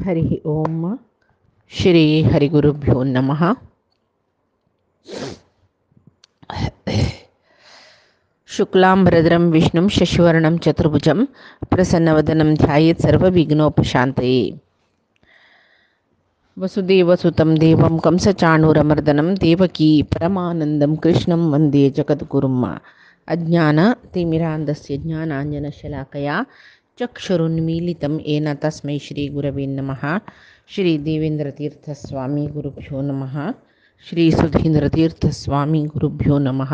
हरि ओम श्री हरिगुरुभ्यो नमः। शुक्लांबरधरं विष्णुं शशिवर्णं चतुर्भुजं प्रसन्नवदनं ध्यायेत् सर्वविघ्नोपशान्तये। वसुदेवसुतं देवं कंसचाणूरमर्दनं देवकी परमानन्दं कृष्णं वन्दे जगद्गुरुं। अज्ञानतिमिरान्धस्य ज्ञानाञ्जनशलाकया चक्षुरुन्मीलितं येन तस्मै श्रीगुरवे नमः। श्रीदेवेन्द्रतीर्थस्वामी गुरुभ्यो नमः। श्री सुधीन्द्रतीर्थस्वामी गुरुभ्यो नमः।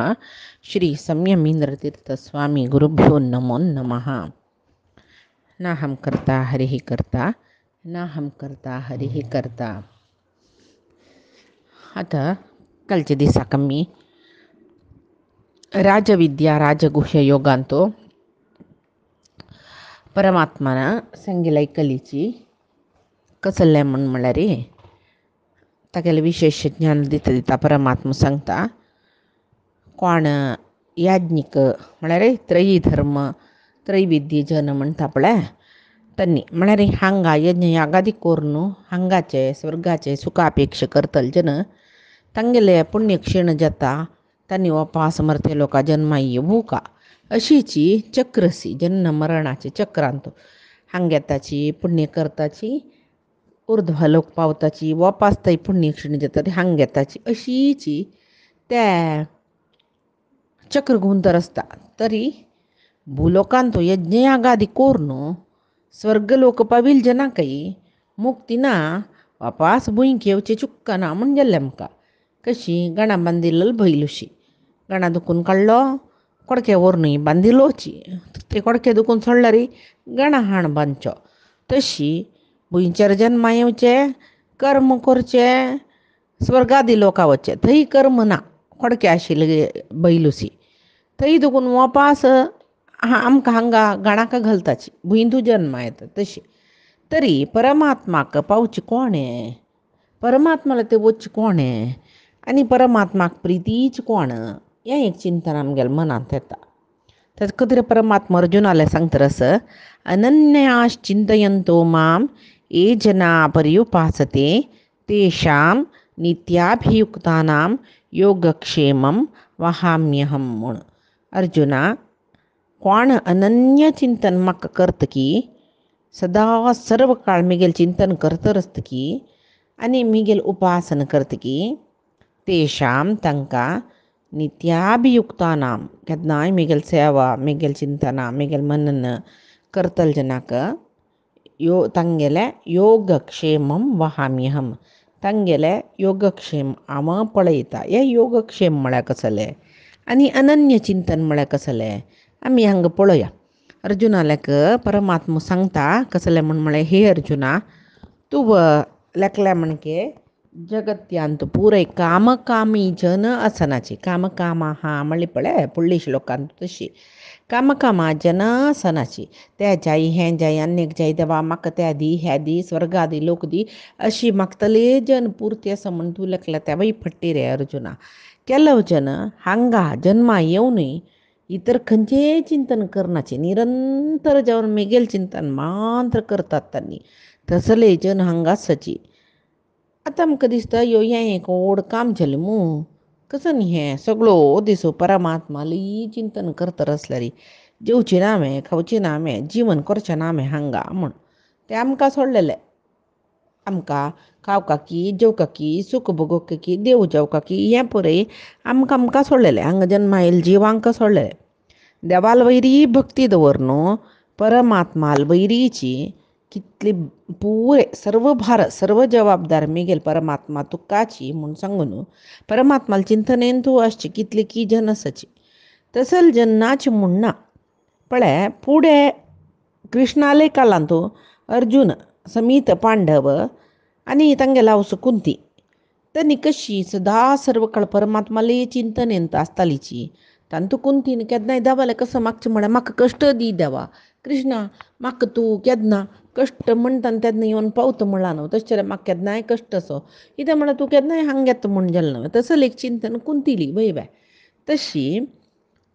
श्री संयमीन्द्रतीर्थस्वामी गुरुभ्यो नमो नमः। नाहं कर्ता हरिः कर्ता नाहं कर्ता हरिः कर्ता. आता कालच्या दिसाक मी राजविद्या राजगुह्य योगांतो परमात्मान सांगिलाय कलीची कसल्ले म्हळ्यार रे तागेले विशेष ज्ञान दिता दिता परमात्मा सांगता कोण याज्ञिक म्हळ्यार त्रयी धर्म त्रैविद्य जन म्हणटा पळय तन्नी म्हळ्यार हांगा यज्ञ यागादी कोरून हांगाचे स्वर्गाचे सुखापेक्षा करतले जन तांगेले पुण्य क्षीण जाता तांणी वपास मरते लोका जन्मा येवू का अशीची चक्रसी जन्म मरणाची चक्रांत हांगेताची पुण्य करताची ऊर्ध्वलोक पावताची वपास थंय पुण्य क्षीण जाता ती हांगेताची अशीची त्या चक्र घुंतर आसता. तरी भूलोकांत यज्ञ यागादी कोरून स्वर्गलोक पाविल जनाकय मुक्ती ना वापास भुंयक येवचें चुक्का ना म्हण गेल्लें आमकां. कशी गणा बांदिल्लो बैलुशी गणा दुखून काडलो कोडके व्हरून बांदिलोची ते कोडके दुखून सोडला रे गणा हाण बांदचो. तशी भुंयचेर जन्मा येवचें कर्म करचें स्वर्गादी लोका वचचें थंय कर्म ना कोडके आशिल्ले बैलुसी थंय दुखून वपास आमकां हांगा गणाक घालताची भुंयतू जन्मा येता तशी. तरी परमात्माक पावचें कोणें परमात्माला ते वचचें कोणें आनी परमात्माक प्रितीच कोण हें एक चिंतन आमगेल्या मनांत येता. ताचे खातीर परमात्मा अर्जुनाले सांगता रस अनन्याश्चिंतयन्तो मां ये जना पर्युपासते तेषां नित्याभियुक्तानां योगक्षेमं वहाम्यहं म्हूण. अर्जुना कोण अनन्य चिंतन म्हाका करतकी सदा सर्व काळ मिगेल चिंतन करतर आसतकी आनी मिगेल उपासना करतकी तेषां तांकां नित्याभियुक्तानां केन्नाय मिगेल सेवा मिगेल चिंतना मिगेल मनन करतल जनाक तांगेले योगक्षेमम वहाम्यहम तांगेले योगक्षेम हांव पळयता. हे योगक्षेम म्हळ्यार कसलें आनी अनन्य चिंतन म्हळ्यार कसलें आमी हांगा पळोवया. अर्जुनालेक परमात्मा सांगता कसलें म्हळ्यार हे अर्जुना तूं लेखल्या म्हणके जगत्यांत पुराय कामकामी जन आसनाची कामकामा हा म्हणली पळय फुडली श्लोकांत तशी कामकामा जन आसनाची तें जाय हें जाय आनीक जाय देवा म्हाका तें दी हें दी स्वर्गादी लोक दी अशी मागतले जन पुरते असं म्हण तूं लेखला तेवय फट्टी रे अर्जुना. केलो जन हांगा जन्मा येवनय इतर खंयचेंय चिंतन करनाचें निरंतर जावन मिगेल चिंतन मात्र करतात तांणी तसले जन हांगा आसाची. आतां आमकां दिसता ह्यो हें एक व्हड काम जालें मू कसो न्ही हें सगळो दीस परमात्मा लई चिंतन करतर आसल्यार जेवचें ना हांवें खावचें ना हांवें जीवन करचें ना हांवें हांगा म्हूण तें आमकां सोडलेलें. आमकां खावकाकी जेवकाकी सूख भोगोवकाकी देव जेवकाकी हें पळय आमकां सोडलेलें हांगा जन्मा येयले जिवांक सोडलेलें. देवाल वयरी भक्ती दवर न्हू परमात्माल वयरीची कितली पुरे सर्व भार सर्व जबाबदार मिगेल परमात्मा तुकाची म्हूण सांगून परमात्माल चिंतनेन तूं आसची कितली की जन आसाची तसल जन्नाची म्हूण ना. पळय फुडें कृष्णाले कालांत अर्जून समीत पांडव आनी तांगेलो आवस कुंती तांणी कशी सदा सर्व काळ परमात्माले चिंतनेंत आसतालीची तांतू कुंतीन केन्नाय देवालें कसो मागचें म्हळ्यार म्हाका कश्ट दी देवा कृष्णा म्हाका तूं केन्ना कश्ट म्हणटा तेन्ना येवन पावता म्हणला न्हू तशें जाल्यार म्हाका केन्नाय कश्ट असो कित्याक म्हळ्यार तूं केन्नाय हांगा येता म्हूण गेलें न्हू तसलें एक चिंतन कुंतिली वय तशी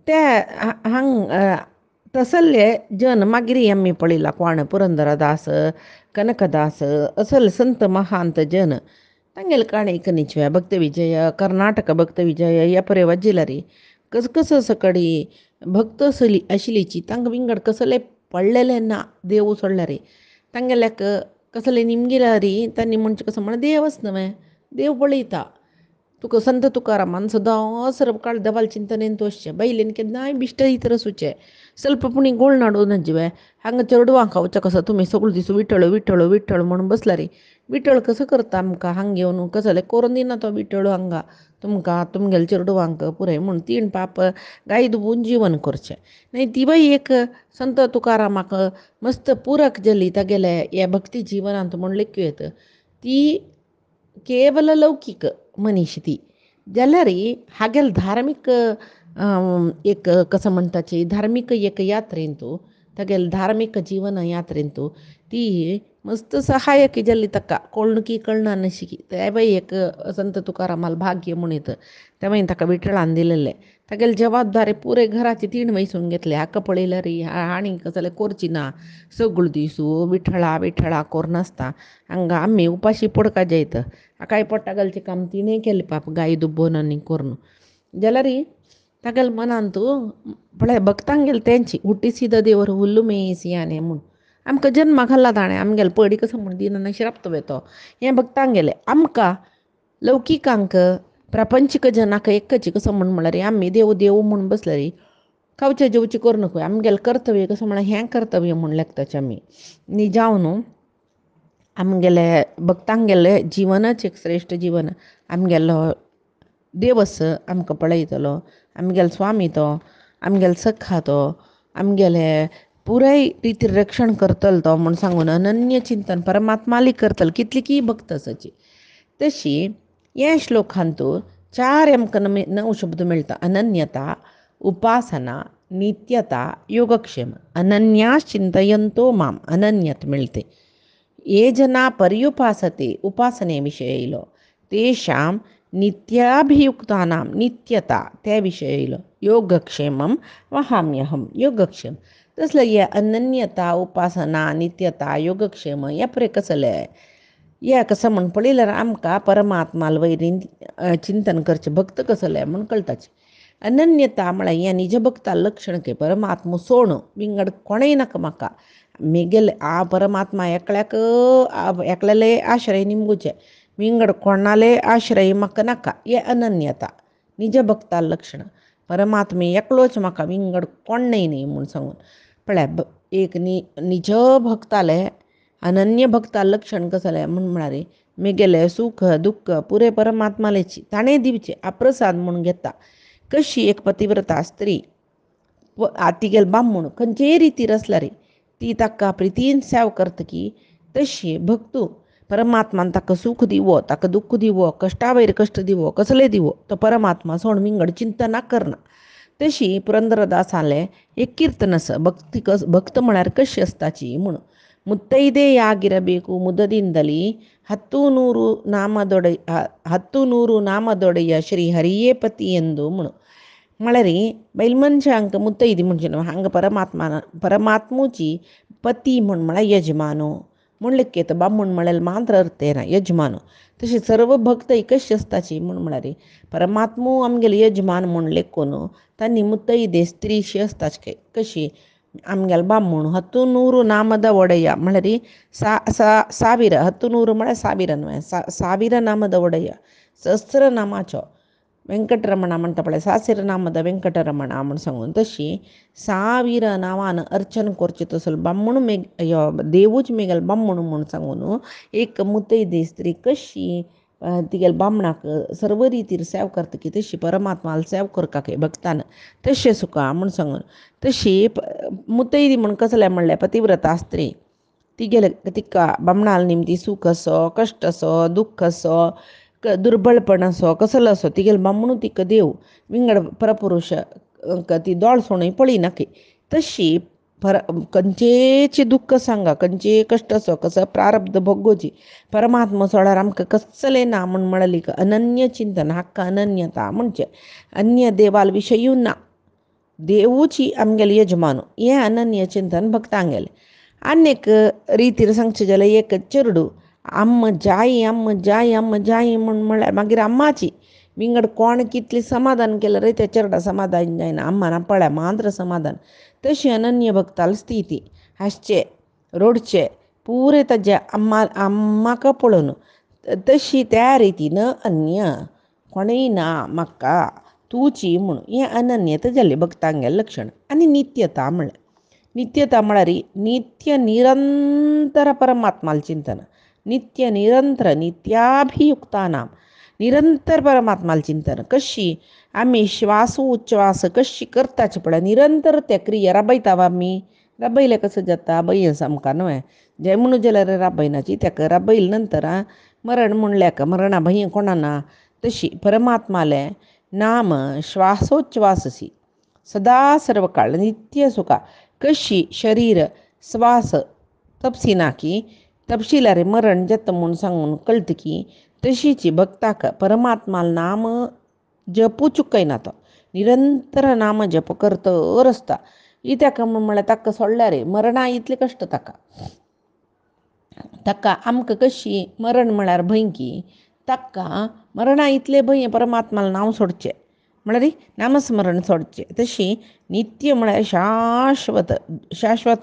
त्या तसल्ले जन मागिरी आम्ही पळिला कोण पुरंदरदास कनकदास असल संत महांत जन ತಂಗೆಲ್ ಕಾಣೆ ಇಕನಿಚ್ವೆ ಭಕ್ತ ವಿಜಯ ಕರ್ನಾಟಕ ಭಕ್ತ ವಿಜಯ ಯಾಪರೆ ವಜ್ಜಿಲರಿ ಕಸ ಕಸ ಸಕಡಿ ಭಕ್ತ ಸಲಿ ಅಶಿಲಿಚಿ ತಂಗ ವಿಂಗಡ್ ಕಸಲೆ ಪಳ್ಳೆಲೆನ್ನ ದೇವು ಸೊಳ್ಳರಿ ತಂಗೆಲೆಕ್ಕ कसले निमगिरारी त्यांनी म्हणचे कसं म्हणा देवच नव्हे देव पळयता तुका संत तुकारामान सदां सरप काळ देवाल चिंतनेन तोशचें बैलेन केन्नाय बिश्ट इतर सुचे ಸ್ವಲ್ಪ पुणी गोळ नाडू नजिवे हांगा चेडवां खावचें कसं तुमी सगळो दीस विठ्ठळ विठ्ठळ विठ्ठळ म्हणून बसला रे विठ्ठळ कसं करता आमकां हांगा घेवन कसले करून दिना तो विठ्ठळ हांगा तुमकां तुमगेले चेडवांक पुरय म्हूण तीन पाप गाय दुबून जीवन करचें नाही ती बाई एक संत तुकारामाक मस्त पुरक जाली तागेले ह्या भक्ती जिवनांत म्हूण लेख्यत ती ಕೇವಲ लौकिक मनीस ती जाल्यार हागेल धार्मीक एक कसं म्हणटाची धार्मीक एक यात्रेंतू तागेल धार्मीक जिवन यात्रेंतू ती मस्त सहाय्यक जाल्ली ताका कळणुकी कळना नशिकी ते बाई एक संत तुकारामाल भाग्य म्हणीत त्या मागीर ताका विठ्ठलान दिलेलें तागेले जबाबदारी पुरे घराची तीण वयसून घेतले हाका पळयल्यार आनी कसले करची ना सगळो दिसू विठ्ठळा विठ्ठळा कोर नासता हांगा आमी उपाशी पडका जायत काय पडटा घालचें काम तिणें केलें पाप गाय दुब्बोन आनी कोरून जाल्यार तागेले मनांतू पळय भक्तांक गेले तेंची हुट्टी सीद देवर हुल्लू मेसी आनी म्हूण आमकां जन्मा घाला ताणें आमगेले पयडी कसो म्हूण दिना श्राप्त वेतो हें भक्तांक गेलें आमकां लौकिकांक प्रापंचीक जनाक एकची कसं म्हळ्यार आमी देव देव म्हणून बसल्यार खावचें जेवचें कर नको आमगेलें कर्तव्य कसं म्हळ्यार हें कर्तव्य म्हूण लेखताचें आमी न्ही जावन आमगेले भक्तांक गेले जिवनच एक श्रेश्ठ जिवन आमगेलो देवस आमकां पळयतलो आमगेलो स्वामी तो आमगेलो सखा तो आमगेले पुराय रितीर रक्षण करतलो तो म्हूण सांगून अनन्य चिंतन परमात्माली करतलो कितली की भक्त आसाची तशी ह्या श्लोकांतू 4 आमकां 9 शब्द मेळटा अनन्यता उपासना नित्यता योगक्षेम अनन्यास चिंतयंतो माम अनन्यत मिळते ये जना पर्युपासते उपासनेविषये येयलो तेषां नित्याभियुक्तानां नित्यता त्या विशये येयलो योगक्षेमं वहाम्यहं योगक्षेम तसलं हे अनन्यता उपासना नित्यता योगक्षेम या परे कसले या कसं म्हण पळयल्यार आमकां परमात्माल वयरीं चिंतन करचें भक्त कसले म्हूण कळटाचें अनन्यता म्हळ्यार हें निज भक्ता लक्षण के परमात्मा सोण विंगड कोणेय नाका म्हाका मेगेले आ परमात्मा एकल्याले आश्रय निमगुचे विंगड कोणाले आश्रय म्हाका नाका हे अनन्यता निज भक्ता लक्षण परमात्मे एकलोच म्हाका विंगड कोणय न्ही म्हूण सांगून पळय एक निज भक्ताले अनन्य भक्ता लक्षण कसले म्हळ्यार मेगेले सुख दुख्ख पुरे परमात्मालेची ताणें दिवचे अप्रसाद म्हणून घेता कशी एक पतिव्रता स्त्री तिगेल बामूण खंयचेय रितीर आसल्यार ती ताका प्रितीन सेव करतकी तशी भक्तू परमात्मान ताका सुख दिवो ताका दुख्ख दिवो कश्टा वयर कश्ट दिवो कसले दिवो तो परमात्मा सोण विंगड चिंतना करना तशी पुरंदरदासाले एक कीर्तन आसा भक्त म्हळ्यार कशी आसताची म्हूण ಮುತ್ತೈದೆ ಯಾಗಿರಬೇಕು ಮುದದಿಂದಲಿ 100 ನಾಮದೊಡೆಯ ಶ್ರೀ ಹರಿಯೇ ಪತಿ ಎಂದು ಮುಣು म्हळ्यार बैल मनशांक मुत्तैदी म्हणजे हांगा परमात्मूची पती म्हळ्यार यजमानो म्हूण लेखीत बामूण म्हळ्यार मात्र अर्थ ना यजमानो तशी सर्व भक्त कशी आसताची म्हळ्यार परमात्मू आमगेले यजमान म्हूण लेखून तांणी मुत्तैदे स्त्रीशी आसताची कशी आमगेले बामूण 100 नामद ಒಡೆಯ म्हळ्यार 1000 100 म्हळ्यार 1000 न्हय 1000 नामद ಒಡೆಯ सहस्र नामाचो ವೆಂಕಟರಮಣ म्हणटा पळय 1000 नामद ವೆಂಕಟರಮಣ म्हूण सांगून तशी 1000 नांवान अर्चन करचें तसलो बामूण देवूच मेगेल बामूण म्हूण सांगून एक मुत्तैदी स्त्री कशी तिगेल बामणाक सर्व रितीर सेव करतकी तशी परमात्माल सेव करपाक भक्तान तशें सुका म्हूण सांगून तशी मुत्तैदी म्हूण कसले म्हणलें पतिव्रता स्त्री तिगेले तिका बामणाल निमती सूख असो कश्ट असो दुख्ख असो दुर्बळपण असो कसलो असो तिगेले बामणू तिका देव विंगड परपुरुश ती दोळ सोणूय पळयनाकी तशी खंयचेची दुख्ख सांगा खंयचे कश्ट असो कसो प्रारब्ध भोगोची परमात्मा सोडार आमकां कसलें ना म्हूण म्हळ्यार अनन्य चिंतन हाका अनन्यता म्हणचे अन्य देवाल विशयूय ना देवूची आमगेले यजमानू हें अनन्य चिंतन भक्तांगेलें. आनीक रितीर सांगचें जाल्यार एक चेडूं अम्म जायी म्हळ्यार मागीर अम्माची विंगड कोण कितलें समाधान केलें रे त्या चेडा समाधान जायना. अम्मा पळय मात्र समाधान. तशी अनन्य भक्ताल स्थिती. हांसचें रडचें पुरे ताज्या अम्माका पळोवन तशी त्या रितीन अन्य कोणेय ना म्हाका तूची म्हूण हें अनन्यता जाल्लें भक्तांगेलें लक्षण. आनी नित्यता म्हळ्यार नित्य निरंतर परमात्माल चिंतन. नित्य निरंतर नित्याभियुक्तानां निरंतर परमात्माल चिंतन. कशी आमी श्वासोच्छ्वास कशी करताचे पळय निरंतर त्या क्रिया राबयता आमी. राबयलें कसो जाता भंय सामका न्हय. जे म्हणून जाल्यार राबयनाची ताका राबयल नंतर मरण म्हणल्यार मरणा भंय कोणाना. तशी परमात्मालें नाम श्वासोच्छ्वाससी सदा सर्व काळ नित्य सुखा. कशी शरीर श्वास तपसिना की तपशिलारे मरण जाता म्हूण सांगून कळटा की तशीची भक्ताक परमात्माल नाम जपू चुकयना तो. निरंतर नाम जप करतर आसता. कित्याक म्हळ्यार ताका सोडल्यार मरणा इतलें कश्ट ताका आमकां कशी मरण म्हळ्यार भंय की ताका मरणा इतलें भंय परमात्माल नांव सोडचें म्हळ्यार नामस्मरण सोडचें. तशी नित्य म्हळ्यार शाश्वत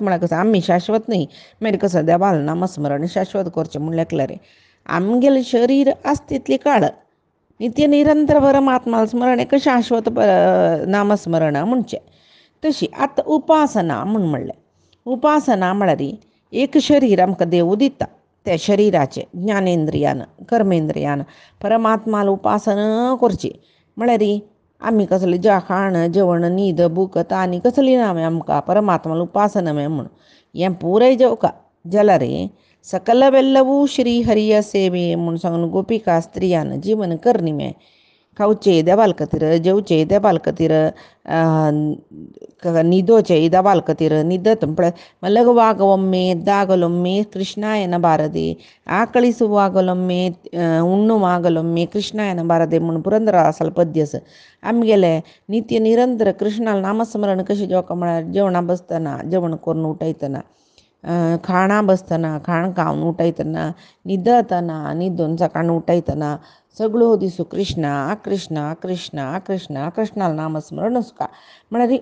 म्हळ्यार कसो आमी शाश्वत न्ही मागीर कसो देवाल नामस्मरण शाश्वत करचें म्हणल्यार आमगेलें शरीर आसता तितली काळ नित्य निरंतर परमात्माल स्मरण हेका शाश्वत नामस्मरण म्हणचें. तशी आतां उपासना म्हणलें. उपासना म्हळ्यार एक शरीर आमकां देव दिता. त्या शरिराचें ज्ञानेंद्रियान कर्मेंद्रियान परमात्माल उपासना करची. म्हळ्यार आमी कसलें खाण जेवण न्हीद भूक आनी कसली ना आमकां परमात्माल उपासना म्हूण हें पुराय जेवका जाल्यार सकलवेल्लवू श्री हरिय सेवे म्हूण सांगून गोपिका स्त्रियान जीवन करनिमें. खावचें देवाल खातीर जेवचें देवाल खातीर न्हिदोचें देवाल खातीर न्हिदत पळय मलगवागवम्मे दागलೊಮ್ಮೆ ಕೃಷ್ಣಾಯನ ಬಾರದೆ आकळीसुवागलೊಮ್ಮೆ उण्णुवागलೊಮ್ಮೆ ಕೃಷ್ಣಾಯನ ಬಾರದೆ म्हूण पुरंदरदासाल पद्य आसा. आमगेलें नित्य निरंतर कृष्णाल नामस्मरण कशें जेवका म्हळ्यार जेवणा बसतना जेवण करून उठयतना खाणा बसतना खाण खावन उठयतना न्हिदतना न्हिदून सकाळीं उठयतना सगळो दीस कृष्णा कृष्णा कृष्णा कृष्णा कृष्णाल नामस्मरण आसता. म्हळ्यार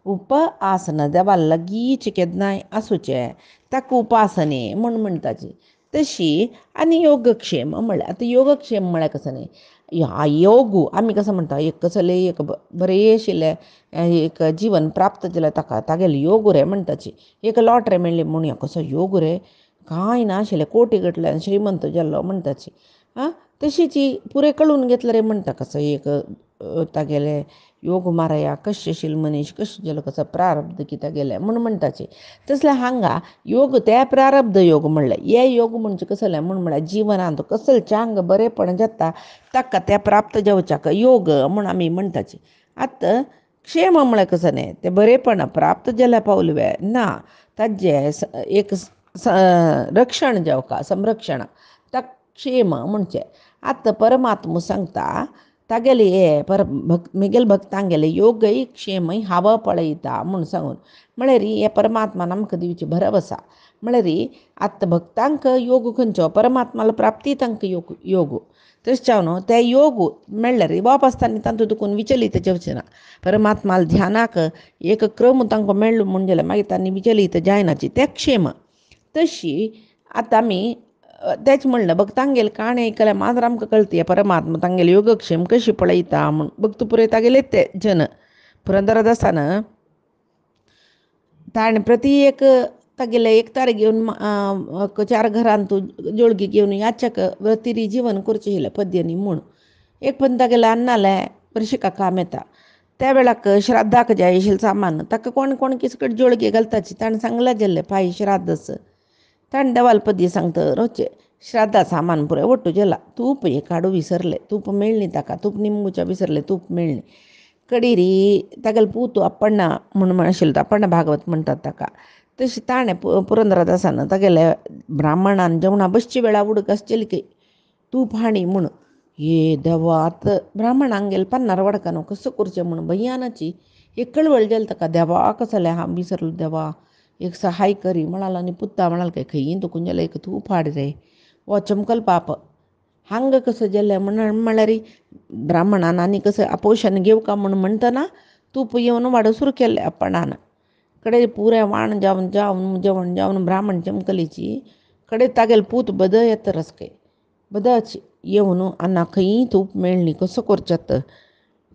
उपासन देवाल लागींच केन्नाय आसूचें ताका उपासने म्हूण म्हणटाची. तशी आनी योगक्षेम म्हळ्यार आतां योगक्षेम म्हळ्यार कसो न्ही योगू आमी कसो म्हणटा एक कसलें एक बरें आशिल्लें एक जीवन प्राप्त जालें ताका तागेले योग रे म्हणटाची. एक लॉटरी मेळ्ळी म्हणया कसो योग रे कांय नाशिल्लें कोटी गटल्यान श्रीमंत जाल्लो म्हणटाची. तशीची पुरे कळून घेतले रे म्हणटा कसो एक तागेले योग मारया कशें आशिल्लो मनीस कशें जालो कसो प्रारब्ध कितें गेलें म्हूण म्हणटाची. तसले हांगा योग ते प्रारब्ध योग म्हणलें. हे योग म्हणजे कसले म्हळ्यार जिवनांत कसलच्यांग बरेपण जाता ताका ते प्राप्त जावच्याक योग म्हूण आमी म्हणटाची. आतां क्षेम म्हळ्यार कसो न्ही ते बरेपण प्राप्त जाल्या पावलवे ना ताजें एक रक्षण जावका संरक्षण ताका क्षेम म्हणचें. आतां परमात्मा सांगता तागेले मुगेल भक्तांगेले योगय क्षेमय हांव पळयता म्हूण सांगून म्हळ्यार हे परमात्मान आमकां दिवची भरवसा. म्हळ्यार आतां भक्तांक योग खंयचो परमात्माला प्राप्ती तांकां योग तशें न्हू ते योग मेळ्ळ्यार वाप आसतना तातूंत देखून विचलीत जावचें ना. परमात्माल ध्यानाक एक क्रम तांकां मेळ्ळो म्हूण जाल्यार मागीर तांणी विचलीत जायनाची ते क्षेम. तशी आतां आमी तेच म्हणलें भक्तांगेले काणे आयकल्यार मात्र आमकां कळटा परमात्मा तांगेले योगक्षेम कशी पळयता म्हूण. भक्त पुरय तागेले ते जन पुरंदरदासान ताणें प्रती एक तागेले एकतार घेवन 4 घरांत जोळगी घेवन याचक व्रतिरी जीवन करचें आशिल्लें पद्यनी म्हूण. एक पण तागेलें अन्नालें वर्शिका काम येता त्या वेळाक श्राद्धाक जाय आशिल्लें सामान ताका कोण किसकट जोळगी घालताची. ताणें सांगलें जाल्लें पायी श्राद्ध ताणें देवाल पद्य सांगता रोजचें श्राद्धा सामान पुराय ओट्टू जाला. तूप एक हाडूं विसरलें तूप मेळ्ळी ताका तूप निंबूच्या विसरलें तूप मेळ्ळी. कडिरी तागेलो पूत अप्पण्णा म्हूण आशिल्लो अप्पण्णा भागवत म्हणटात ताका. तशें ताणें पुरंदरदासान तागेले ब्राह्मणान जेवणा बसची वेळा उडक आसचेली की तूप हाणी म्हूण ये देवात ब्राह्मणांगेल पन्नार वडकानो कसं करचें म्हूण भैयानाची एक कळवळ गेल ताका देवा कसले हांव विसरलो देवा एक सहाय करी म्हणाला आनी पुत्ता म्हणाल काय खंयी तुकून जाल्यार एक तूं फाड रे वो चमकल पाप हांग कसं जेल्लें म्हळ्यार ब्राह्मणान आनी कसं आपोशन घेवका म्हूण म्हणटना तूप येवन वाडो सुरू केल्लें आपणान कडे पुरें वाण जावन जावन जेवण जावन ब्राह्मण चमकलीची कडे तागेल पूत बद येत रसके बदाच येवन आना खंयी तूप मेळ्ळी कसो करचेत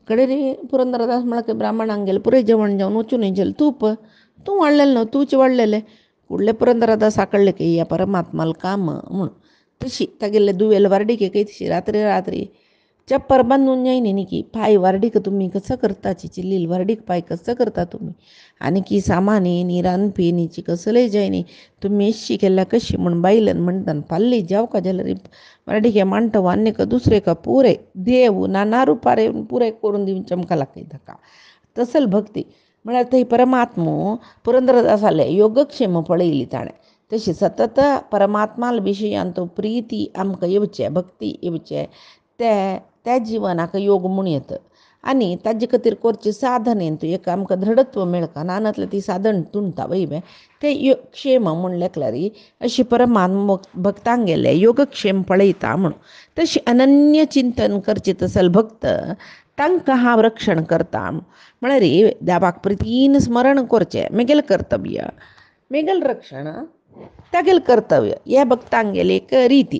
कडे रे पुरंदरदास म्हळ्यार ब्राह्मणांक गेले पुरे जेवण जावन वचून येजेल तूप तूं वाडलेलें न्हू तूंच वाडलेलें फुडले पुरंदरदासा कळ्ळें की या परमात्माल काम म्हूण तशी तागेले दुवेल वारडीक तशी रात्री रात्री चप्पर बांदून जायनी न्ही की पाय वारडीक तुमी कसं करता चिचिल्लील वारडीक पाय कसं करता तुमी आनी की सामानी नी रांदपी कसलय जायनी तुमी एशी केल्या कशी म्हूण बायलन म्हणटान पाल्ली जावका जाल्यार वारडीके मांडटा आनीक दुसरे का पुरे देव नाना रुपारे पुरे करून दिवन चमका लागता ताका तसल भक्ती म्हळ्यार थंय परमात्मो पुरंदरदासाले योगक्षेम पळयली ताणें तशी सतत परमात्माल विशयान तो प्रिती आमकां येवचे भक्ती येवचे त्या जिवनाक योग म्हूण येता आनी ताजे खातीर करचें साधन तूं एक आमकां दृढत्व मेळका नानातलें ती साधन तुणता वयबे ते क्षेम म्हूण लेखल्यार अशी परमात्म भक्तांक गेले योगक्षेम पळयता म्हूण तशी अनन्य चिंतन करचे तसल भक्त तांकां हांव रक्षण करता म्हळ्यार देवाक प्रितीन स्मरण करचें मेगेल कर्तव्य मेगेल रक्षण तागेल कर्तव्य ह्या भक्तांक गेली एक रिती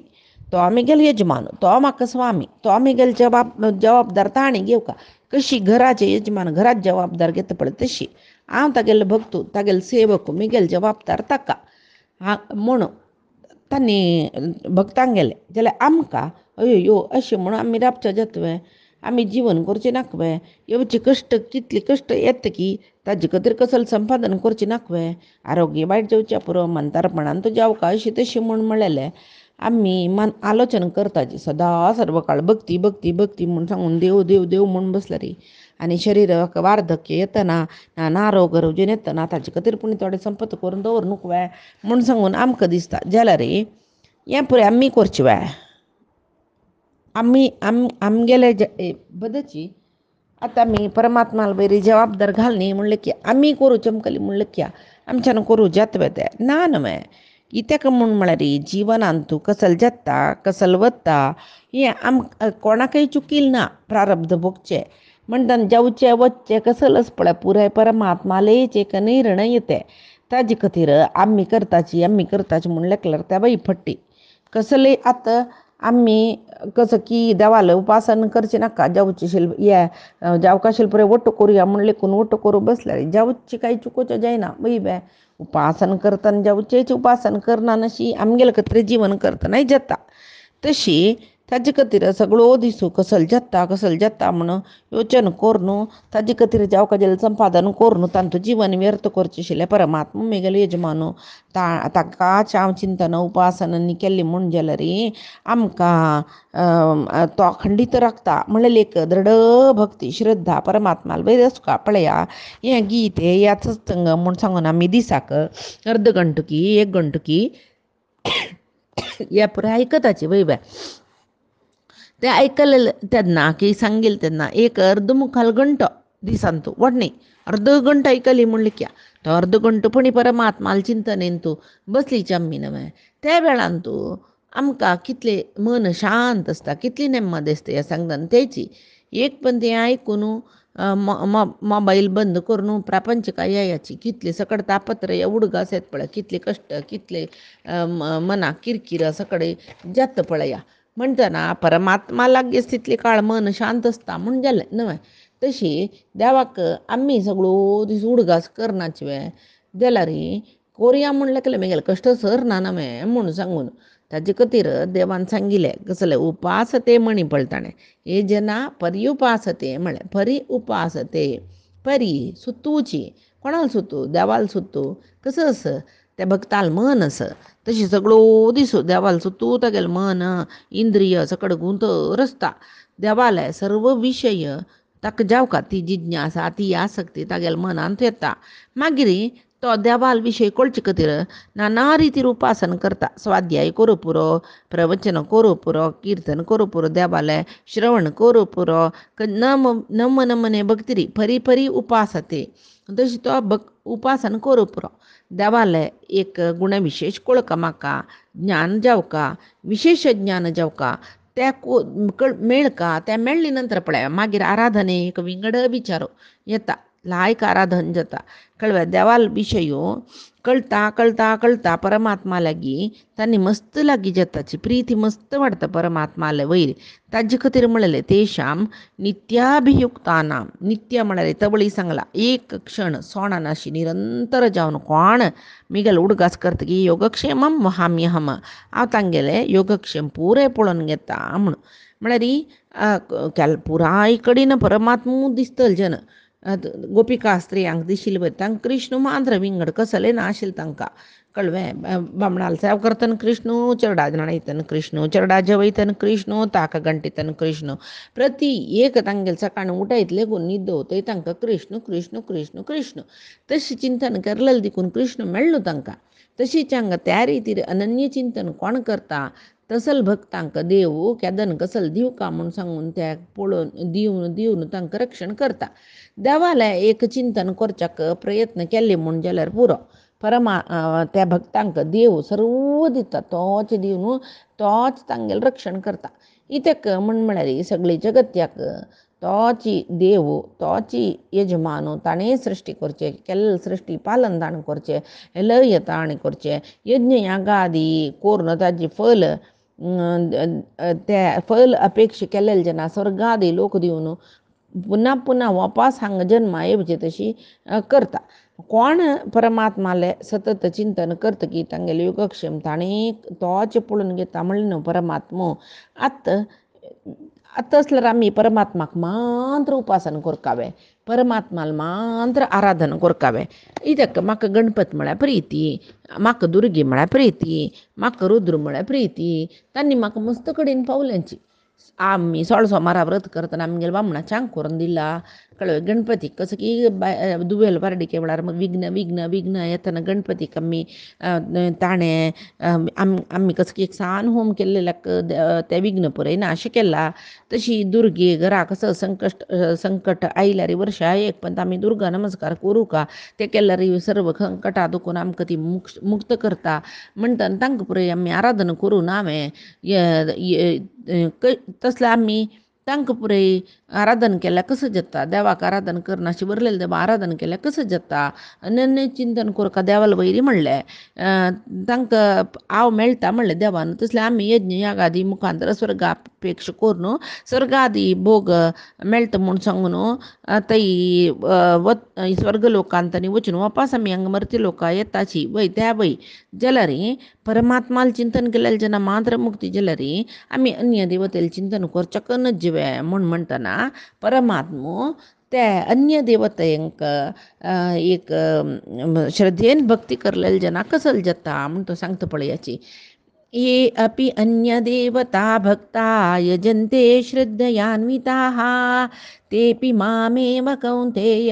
तो आमगेल यजमान तो म्हाका स्वामी तो आमगेल जबाबदार ताणें घेवका कशी घराचे यजमान घरात जबाबदार घेता पळय तशी हांव तागेले भक्तू तागेले सेवक मुगेल जबाबदार ताका म्हूण तांणी भक्तांक गेले जाल्यार आमकां अयो अशें म्हणून आमी राबचे जातवे आमी जीवन करचें नाकवे येवचे कश्ट कितले कश्ट येता की ताजे खातीर कसल संपादन करचें नाकवे आरोग्य वायट जावचें पुरो मंतारपणान तो जावका अशी तशी म्हूण म्हळेलें आमी मन आलोचन करताची सदां सर्व काळ भक्ती भक्ती भक्ती म्हूण सांगून देव देव देव म्हूण बसल्यार आनी शरिराक वार्धक्य येतना नाना रोग रुजून येतना ताजे खातीर पूण थोडें संपत करून दवरनूक जाय म्हूण सांगून आमकां दिसता जाल्यार हें पुरे आमी करचें वाय आमगेले बदची आतां आमी परमात्माल बरी जबाबदार घालनी म्हणलें की आमी करूं चमकली म्हणलें की आमच्यान करूं जातवें तें ना न्हय कित्याक म्हूण म्हळ्यार जिवनांत तूं कसल जगता कसल वता हें कोणाकय चुकील ना प्रारब्ध भोगचें म्हणटा जावचें वचचें कसलच पळय पुराय परमात्मालेच एक निर्णय ते ताजे खातीर आमी करताची म्हूण लेखल्यार त्या बाई फट्टी कसलय आतां आमी कसं की देवालें उपासन करचें नाका जावकाशील पुरे वट्ट करुया म्हूण लेखून वट्ट करूं बसल्यार जावची कांय चुकोवचें जायना वय उपासन करतना जावचेच उपासन करना अशी आमगेले खातीर जीवन करतना जाता तशी ताजे खातीर सगळो दिसू कसल जाता म्हूण योचन करून ताजे खातीर जावका जाल्यार संपादन करून तांचो जीवन व्यर्थ करचें आशिल्लें परमात्मा मेगेलो यजमानो ताकाच हांव चिंतन उपासना केल्ली म्हूण जाल्यार आमकां तो अखंडीत राखता म्हणल्यार एक दृढ भक्ती श्रद्धा परमात्माल बरी आसका पळया हें गीत ह्या सत्संग म्हूण सांगून आमी दिसाक अर्द घंटकी एक घंटकी ह्या पुरे आयकताची वय ते आयकलें तेन्ना की सांगेल तेन्ना एक अर्द मुखाल घंटो दिसान तूं व्हडनी अर्द घंटो आयकली म्हणलें क्या तो अर्द घंटो पण परमात्माल चिंतनेन तूं बसली चम्मी न्हय त्या वेळान तूं आमकां कितलें मन शांत आसता कितली नेम्मदी आसता ह्या सांगतान तेची एक पण तें आयकून मोबायल बंद करून प्रापंचिकायाची कितले सकड तापत्रय उडगास येत पळय कितले कश्ट कितले मनाक किरकिर सकड जाता पळया म्हणटना परमात्मा लागीं तितले काळ मन शांत आसता म्हूण जालें न्हय तशी देवाक आमी सगळो दीस उडगास करनाचे जाल्यार कोरया म्हूण लेखलें मेगेले कश्ट सरना न्हय म्हूण सांगून ताजे खातीर देवान सांगिल्लें कसलें उपासते म्हणी पळय ताणें हे जना परी उपासते म्हळें परी उपासते परी सुतूची कोणाल सुतू देवाल सुतू कसं त्या भक्ताल मन तशी सगळो दीस देवाल सुतू तागेलें मन इंद्रिय सकड गुंतर आसता देवाले सर्व विशय ताका जावका ती जिज्ञासा ती आसक्ती तागेल्या मनांत येता मागीर तो देवाल विषय कळचे खातीर नाना रितीर उपासन करता. स्वाध्याय करू पुरो, प्रवचन करू पुरो, कीर्तन करू पुरो, देवाले श्रवण करू पुरो, नम नमने भक्तिरी फरी फरी उपासते. तशी तो उपासन करू पुरो. देवाले एक गुणविशेष कळका म्हाका, ज्ञान जावका, विशेष ज्ञान जावका, त्या मेळका. त्या मेळ्ळी नंतर पळय मागीर आराधने एक विंगड विचारो येता, लायक आराधन जाता. कळव्या देवाल विषयो कळता कळता कळता परमात्मा लागी तांणी मस्त लागी जाताची प्रीती मस्त वाढता परमात्माले वयर. ताजे खातीर म्हणलें तेशाम नित्याभियुक्तानाम. नित्य म्हळ्यार तवळी सांगला एक क्षण सोणान अशी निरंतर जावन कोण मिगेल उडगास करतगी योगक्षेमम वहाम्यहम. हांव तांगेले योगक्षेम पुरे पळोवन घेता म्हूण. म्हळ्यार पुराय कडेन परमात्मू दिसतल जन गोपिका स्त्रियांक दिशिल्ले पळय तांकां कृष्ण मांद्र विंगड कसले नाशिल्ले तांकां. कळ्ळें. बामणाल सेवा करतन कृष्ण, चरडा न्हाणयतन कृष्ण, चरडा जेवयतन कृष्ण, ताक गंटितन कृष्ण. प्रती एक तांगेले सकाळीं उठयतले न्हिद वतय तांकां कृष्ण कृष्ण कृष्ण कृष्ण. तशें चिंतन केलें देखून कृष्ण मेळ्ळो तांकां. तशीच हांगा त्या रितीर अनन्य चिंतन कोण करता तसल भक्तांक देव केदन कसल दिवका म्हूण सांगून त्या पळोवन दिवन तांकां रक्षण करता. देवाले एक चिंतन करच्याक प्रयत्न केले म्हूण जाल्यार पुरो. त्या भक्तांक देव सर्व दिता, तोच दिवन तोच तांगेलें रक्षण करता. इतक म्हळ्यार सगळे जगत्याक तोच देव, तोच यजमान, ताणें सृश्टी करचें, केल्लें सृश्टी पालन ताणें करचें, लय ताणें करचें, यज्ञ यागादी करून ताजी फल त्या फल अपेक्षा केलेले जेन्ना स्वर्गादी लोक दिवन पुन्हा पुन्हा वापस हांगा जन्मा येवचे तशी करता. कोण परमात्माले सतत चिंतन करता की तांगेले योगक्षेम ताणें तोच पळोवन घेता म्हणलें न्हू परमात्मो. तसल्यार आमी परमात्माक मात्र उपासन करकावे, परमात्माल मात्र आराधन करकावे. इतक म्हाका गणपत म्हळ्यार प्रिती, म्हाका दुर्गी म्हळ्यार प्रिती, म्हाका रुद्र म्हळ्यार प्रिती. तांणी म्हाका मस्त कडेन पावल्यांची. आमी सोमारा व्रत करतना आमगेल्या बामणाच्यांक करून दिला. कळ्ळें. गणपतीक कसं की दुवेल वारडिके वेळार विघ्न विघ्न विघ्न येतना गणपतीक आमी ताणें आमी कसं की एक सान होम केल्ल्याक ते विघ्न पुरयना अशें केला. तशी दुर्गे घरा कसं संकट आयल्यार वर्षा एक पण आमी दुर्गा नमस्कार करूं का, ते केल्यार सर्व संकटा दुखून आमकां ती मुक्त करता म्हणटन तांकां पुरय आमी आराधना करून हांवें तसलें आमी तांकां पुरय आराधन केल्यार कसं जाता. देवाक आराधन करना शिवरलेले देवा आराधन केल्यार कसं जाता. अनन्य चिंतन करता देवाला वयरी म्हणलें तांकां हांव मेळटा म्हणलें देवान. तसलें आमी यज्ञ यागादी मुखांतर स्वर्गापेक्षा करून स्वर्गादी भोग मेळटा म्हूण सांगून थंय स्वर्ग लोकांत आनी वचून वापस आमी हांगा मर्त्य लोकां येताची वय त्या वय जाल्यार परमात्माल चिंतन केलेलें जेन्ना मात्र मुक्ती जाल्यार आमी अन्य देवतेलें चिंतन करचें नजिवे म्हूण म्हणटना परमात्मो ते अन्य देवतेंक एक श्रद्धेन भक्ती करलेले जेन्ना कसल जाता म्हूण तो सांगता पळयाची. ये अपि अन्य देवता भक्ता यजन्ते श्रद्धयान्विताः तेपि मामेव कौन्तेय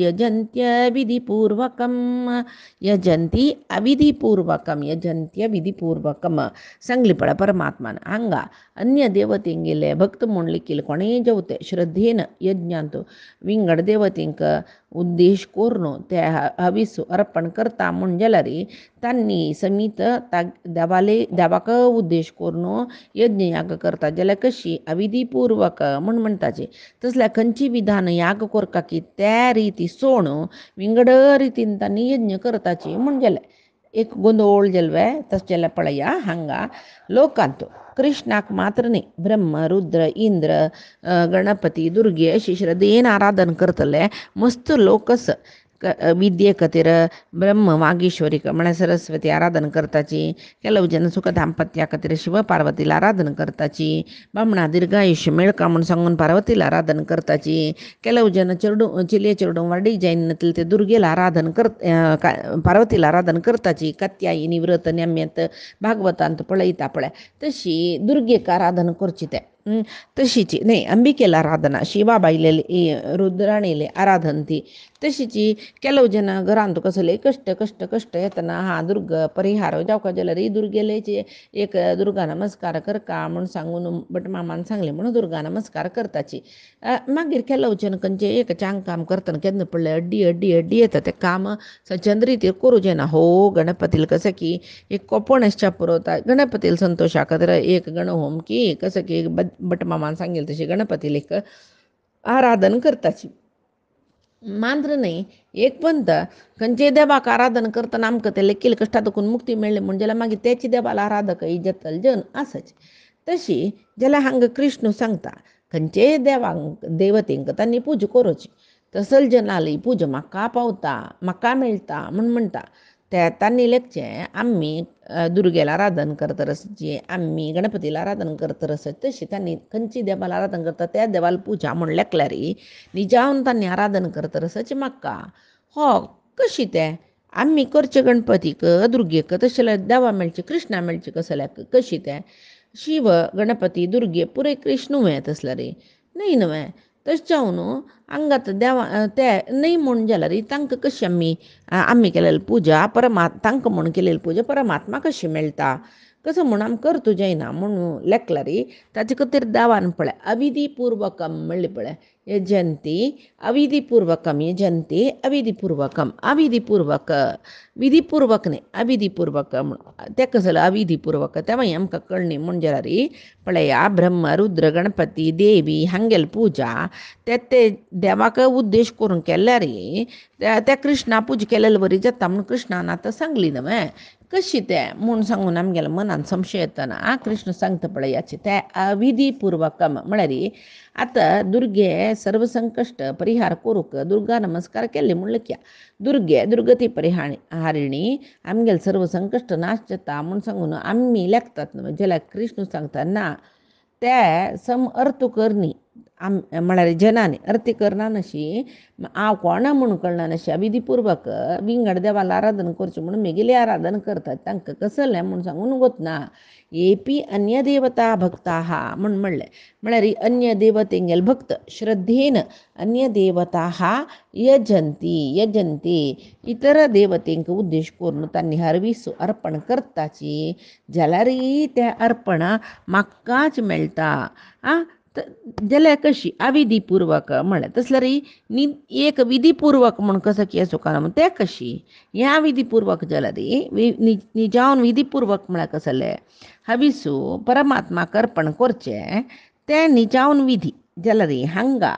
यजन्त्य विधिपूर्वकं. यजंती अविधिपूर्वकं, यजंत्य विधिपूर्वकं सांगली पळय परमात्मान. हांगा अन्य देवतेंगेले भक्त म्हूण लेखील कोणेय जेवते श्रद्धेन यज्ञांत विंगड देवतेंक उद्देश करून ते हवीस अर्पण करता म्हूण जाल्यार तांणी समीत देवाक उद्देश करून यज्ञ याग करता जाल्यार कशी अविधिपूर्वक म्हूण म्हणटाची. तसल्या खंयची विधान याग करता की त्या रिती सोण विंगड रितीन तांणी यज्ञ करताची म्हूण जाल्यार एक गोंदोळ जेल्वे तशें जाल्यार पळया हांगा लोकांत कृष्णाक मात्र न्ही ब्रह्म रुद्र इंद्र गणपती दुर्गे अशी श्रद्धेन आराधन करतले मस्त लोकस. विद्ये खातीर ब्रह्म वागीश्वरी म्हळ्यार सरस्वती आराधन करताची. केलव जन सुख दांपत्या खातीर शिव पार्वतीला आराधन करताची. बामणा दीर्घायुष्य मेळका म्हूण सांगून पार्वतीला आराधन करताची. केलव जन चिले चेडूं वाडी जायन ते दुर्गेला आराधन पार्वतीला आराधन करताची. कात्यायिनी व्रत नेम्यत भागवतांत पळयता पळय तशी दुर्गेक आराधन करची ते. तशीची नाही अंबिकेला आराधना शिवाबाईले रुद्राणीले आराधन ती तशीची ಕೆಲವು ಜನ घरांतू कसले कष्ट कष्ट कष्ट येतना हा दुर्ग परिहार जावका जाल्यार दुर्गेलेचे एक दुर्गा नमस्कार कर का म्हणून सांगून बट मामान सांगले म्हणून दुर्गा नमस्कार करताची मागीर ಕೆಲವು जन खंयचे एक चांग काम करतना केन्ना पडले अड्डी अड्डी अड्डी येता ते काम सज्जन रितीर करू जेना हो गणपतीला कसं की एक कोपणेशच्या पुरवता गणपतीला संतोषा खातीर एक गणहोम की कसं की बट मामान सांगेल तशी गणपतीला एक आराधन करताची मांद्र नाही एक पंत खंयचे देवाक आराधन करतना आमकां ते लेखील कश्टातून मुक्ती मेळ्ळी म्हणजे जाल्यार मागीर त्याची देवाला आराधक इज्जतल जन आसाच तशी जाल्यार हांगा कृष्ण सांगता खंयचे देवांक देवतेंक तांणी पूजा करूची तसल जनाली पूजा म्हाका पावता म्हाका मेळटा म्हूण म्हणटा त्या तांणी लेखचें आम्ही दुर्गेला आराधन करता रसची आम्ही गणपतीला आराधन करता रस तशी त्यांनी खंयची देवाला आराधन करता त्या देवाला पूजा म्हण लेखल्यार निजावन तांणी आराधन करता रसची म्हाका हो कशी ते आम्ही करचे गणपतीक दुर्गेक तशें देवा मेळचे कृष्णा मेळचे कसल्याक कशी ते शिव गणपती दुर्गे पुरे कृष्णुवें तसल्यार न्हय न्हय तशें जावन हांगात देवा ते न्हय म्हूण जाल्यार तांकां कशी आमी केलेली पुजा तांकां म्हूण केलेली पुजा परमात्मा कशी मेळटा कसं म्हूण आमी करतू जायना म्हणून लेखल्यार ताचे खातीर देवान पळय अविधिपूर्वकम म्हणलें पळय यजंती अविधिपूर्वकम यजंती अविधिपूर्वकम अविधिपूर्वक विधिपूर्वक न्ही अविधिपूर्वक म्हण तेका जाल्यार अविधिपूर्वक तेव्हा आमकां कळ्ळी म्हूण जाल्यार पळया ब्रह्म रुद्र गणपती देवी हांगेल पुजा ते देवाक उद्देश करून केल्यार त्या कृष्णा पुजा केलेली बरी जाता म्हूण कृष्णान आतां सांगली न्हय कशी ते म्हूण सांगून आमगेल्या मनान संशय येतना कृष्ण सांगता पळय याचे ते अविधिपूर्वकम म्हळ्यार आतां दुर्गे सर्व संकश्ट परिहार करूंक दुर्गा नमस्कार केले म्हणलें क्या दुर्गे दुर्गती परिहारिणी आमगेले सर्व संकश्ट नाश जाता म्हूण सांगून आमी लेखतात न्हय जाल्यार कृष्ण सांगता ना ते सम अर्थ करनी म्हळ्यार जनांनी अर्थ करना नशी हांव कोणा म्हणून कळना नशी अविधिपूर्वक विंगड देवाला आराधन करचें म्हणून मेगेली आराधन करतात तांकां कसलें म्हूण सांगून वतना येपी अन्य देवता भक्ता म्हूण म्हणलें म्हळ्यार अन्य देवतेंगेल भक्त श्रद्धेन अन्य देवता यजंती इतर देवतेंक उद्देश करून तांणी हरवीस अर्पण करताची जाल्यार त्या अर्पणा म्हाकाच मेळटा जाल्यार कशी अविधिपूर्वक म्हळ्यार तसल्यार एक विधिपूर्वक म्हूण कसं की सुकान तें कशी ह्या विधिपूर्वक जाल्यार निजावन विधिपूर्वक म्हळ्यार कसलें हविसू परमात्माक अर्पण करचें तें निजावन विधी जाल्यार हांगा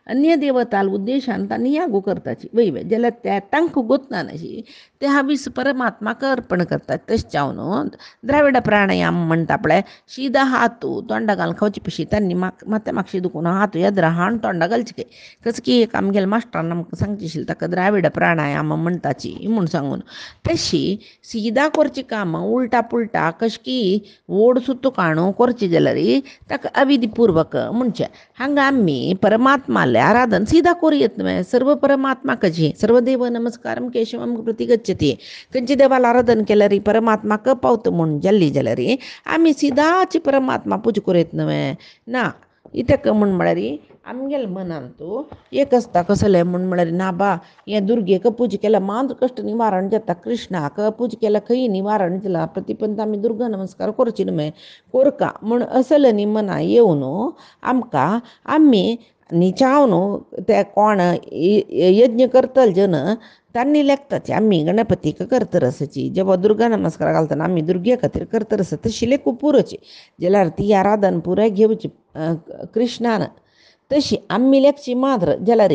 अन्य देवताल उद्देशान तांणी यागू करताची वय जाल्यार ते तांकां गोतना नशी ते हवीस परमात्माक अर्पण करतात तशें जावन द्राविड प्राणायाम म्हणटा पळय सीदा हातू तोंडा घालून खावचे पयशी तांणी म्हाका दुखून हातू येद्र हाण तोंडा घालचे कसं की एक आमगेल्या मास्टरान आमकां सांगची आशिल्ली ताका द्राविड प्राणायाम म्हणटाची म्हूण सांगून तशी सीदा करची कामां उलटा पुलटा कशी की ओड सुत्तू काणू करची जाल्यार ताका अविधिपूर्वक म्हणचें हांगा आमी परमात्माले आराधन सीदा करूं न्हय सर्व परमात्माकची सर्वदेव नमस्कारम केशवम प्रति गच्छति खंयचे देवाला आराधन केल्यार परमात्माक पावता म्हूण जाल्ली जाल्यार आमी सीदाची परमात्मा पूजा करूं न्हय ना इतका म्हूण म्हळ्यार आमगेल्या मनान तूं एक आसता कसलें म्हूण म्हळ्यार ना बा हें दुर्गेक पूजा केल्या मांद्र कश्ट निवारण जाता कृष्णाक पूजा केल्या खंय निवारण जाला प्रतिपंत आमी दुर्गा नमस्कार करची न्हय कोरका म्हूण असलें न्ही मना येवन आमकां आमी निचावन ते कोण यज्ञ करतले जन तांणी लेखताची आमी गणपतीक करता रसाची जेव्हा दुर्गा नमस्कार घालतना आमी दुर्गे खातीर करता रस तशी लेखू पुरोची जाल्यार ती आराधन पुराय घेवची कृष्णान तशी आमी लेखची मात्र जाल्यार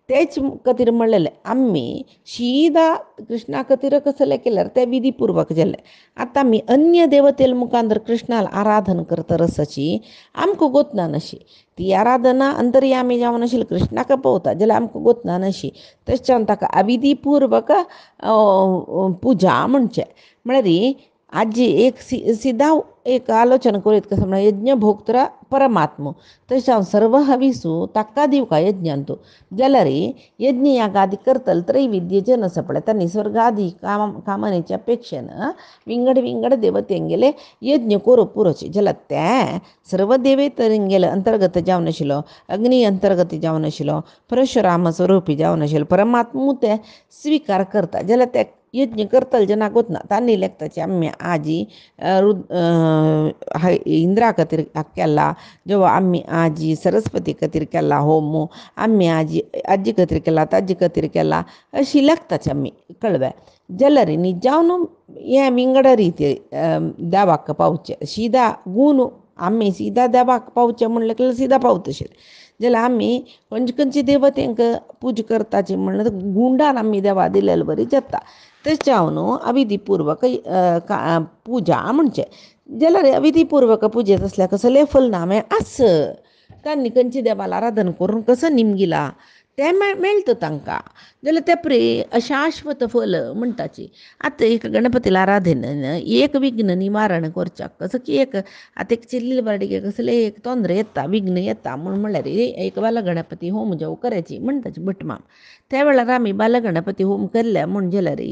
तेच खातीर म्हणलेलें आमी सीदा कृष्णा खातीर कसलें केल्यार तें विधिपूर्वक जालें आतां आमी अन्य देवतेल मुखांतर कृष्णाला आराधन करता रसाची आमकां गोतना नशी ती आराधना अंतर्यामी जावन आशिल्ली कृष्णाक पावता जाल्यार आमकां गोतना नशी तशें जावन ताका अविधिपूर्वक पुजा म्हणचें म्हळ्यार आजी एक सीधा एक आलोचना करीत कसं म्हणा यज्ञ भोक्तरा परमात्म तशा सर्व हविसू ताका दिव का यज्ञांतो जलरी यज्ञ यागादी करतल त्रैविद्य जन सपळता निसर्गादी कामनेच्या अपेक्षेनं विंगड विंगड देवतेंगेले यज्ञ कोरो पुरोचे जल त्या सर्व देवे तरिंगेले अंतर्गत जाऊ नशिलो अग्नी अंतर्गत जाऊ नशिलो परशुराम स्वरूपी जाऊ नशिलो परमात्मू ते स्वीकार करता जल त्या यज्ञ करतल जना गोतना तान्नी लेखताची आम्ही आजी इंद्रा कतीर केला जेव्हा आम्ही आजी सरस्वती कतीर केला होमो आम्ही आजी कतीर केला ताजी कतीर केला अशी लेखताची आम्ही कळव्या जलरी जाऊन हे विंगड रीती देवाक पावचे सीधा गुण आम्ही सीधा देवाक पावचे म्हणलं की सीधा पावतशे जाल्यार आम्ही खंयचे खंयचे देवतेंक पूज करताची म्हणलं तर गुंडान आम्ही देवा दिलेलं बरी जाता तेच्यावन अविधिपूर्वक पूजा म्हणचे जाल्यार अविधिपूर्वक पुजेत असल्या कसले फलनामे आस तांणी खंयची देवाला आराधन करून कसं निमगिला ते मेळटा तांकां जाल्यार ते प्रे अशाश्वत फल म्हणटाची आतां एक गणपतीला आराधन एक विघ्न निवारण करच्याक कसं की एक आतां एक चिल्ली बारडिगे कसले एक तोंदरे येता विघ्न येता म्हणल्यार एक बाल गणपती होम जेव करायची म्हणटाची भटमाम त्या वेळार आमी बाल गणपती होम केल्ले म्हण जाल्यार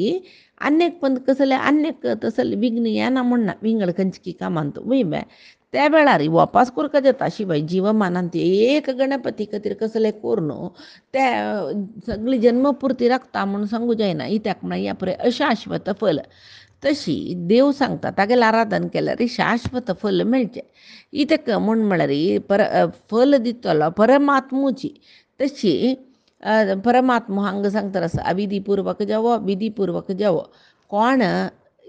अन्यक पण कसले अन्यक तसले विघ्न येना म्हणना विंगड खंयची कामान तो वय त्या वेळार वापास करता जाता शिवाय जीवमानांत एक गणपती खातीर कसले कोरून त्या सगळी जन्मपुर्ती राखता म्हणून सांगू जायना इत्याक म्हणून या पळय अशाश्वत फल तशी देव सांगता तागेलें आराधन केल्यार शाश्वत फल मेळचें इत्याक म्हळ्यार फल दितलो परमात्मुची तशी परमात्मा हांगा सांगता असं अविधिपूर्वक जावो विधिपूर्वक जावो कोण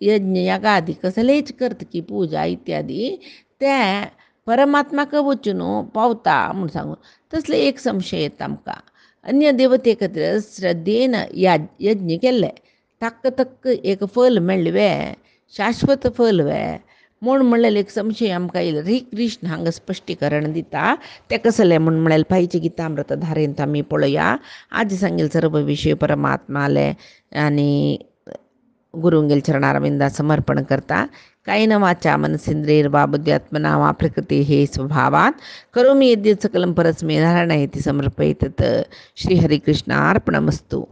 यज्ञ यागादी कसलेच करता की पूजा इत्यादी ते परमात्म्याक वचून पावता म्हूण सांगून तसले एक संशय येता आमकां अन्य देवते खातीर श्रद्धेन यज्ञ केल्ले ताक तक्क एक फल मेळ्ळे शाश्वत फल म्हूण म्हणलें एक संशय आमकां येयलो श्री कृष्ण हांगा स्पश्टीकरण दिता तें कसलें म्हूण म्हळ्यार पायचे गितामृत धारेंत आमी पळोवया आज सांगेल सर्व विशय परमात्माले आनी गुरुंगेल चरणारविंदा समर्पण करता कायेन वाचा मनसेंद्रियर्वा बुद्ध्यात्मना वा प्रकृतेः स्वभावात् करोमि यद्यत् सकलं परस्मै नारायणायेति समर्पयेत् श्रीहरिकृष्णार्पणमस्तु।